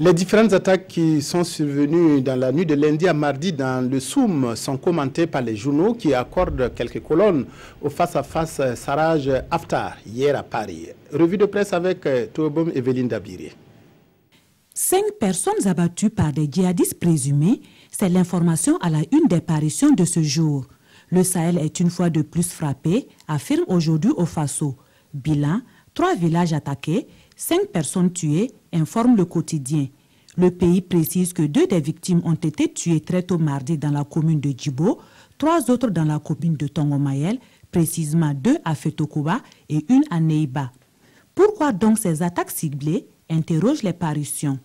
Les différentes attaques qui sont survenues dans la nuit de lundi à mardi dans le Soum sont commentées par les journaux qui accordent quelques colonnes au face-à-face Sarraj-Haftar hier à Paris. Revue de presse avec Toubom Evelyne Dabiré. 5 personnes abattues par des djihadistes présumés, c'est l'information à la une des parutions de ce jour. Le Sahel est une fois de plus frappé, affirme aujourd'hui au Faso. Bilan, 3 villages attaqués, 5 personnes tuées, informe le quotidien. Le pays précise que 2 des victimes ont été tuées très tôt mardi dans la commune de Djibo, 3 autres dans la commune de Tongomayel, précisément 2 à Fetokuba et 1 à Neiba. Pourquoi donc ces attaques ciblées, interrogent les parutions.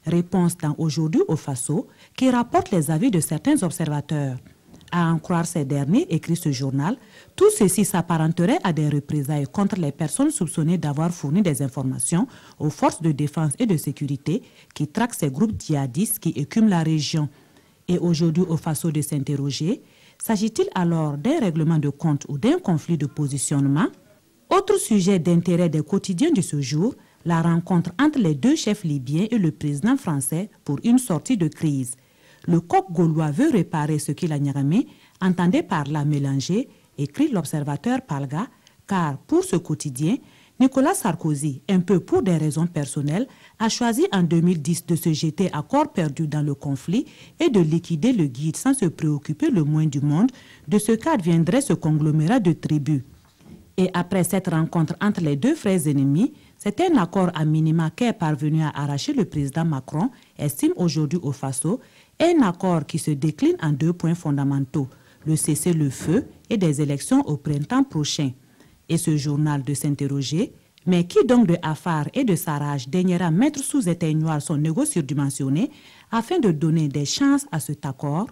Réponse dans Aujourd'hui au Faso, qui rapporte les avis de certains observateurs. À en croire ces derniers, écrit ce journal, tout ceci s'apparenterait à des représailles contre les personnes soupçonnées d'avoir fourni des informations aux forces de défense et de sécurité qui traquent ces groupes djihadistes qui écument la région. Et aujourd'hui au Faso de s'interroger, s'agit-il alors d'un règlement de compte ou d'un conflit de positionnement? Autre sujet d'intérêt des quotidiens de ce jour, la rencontre entre les 2 chefs libyens et le président français pour une sortie de crise. Le coq gaulois veut réparer ce qu'il a Niamey, entendait par là mélanger, écrit l'observateur Palga, car pour ce quotidien, Nicolas Sarkozy, un peu pour des raisons personnelles, a choisi en 2010 de se jeter à corps perdu dans le conflit et de liquider le guide sans se préoccuper le moins du monde de ce qu'adviendrait ce conglomérat de tribus. Et après cette rencontre entre les 2 frères ennemis, c'est un accord à minima qu'est parvenu à arracher le président Macron, estime aujourd'hui au Faso, un accord qui se décline en 2 points fondamentaux, le cessez-le-feu et des élections au printemps prochain. Et ce journal de s'interroger, mais qui donc de Haftar et de Sarraj daignera mettre sous éteignoir son ego surdimensionné afin de donner des chances à cet accord?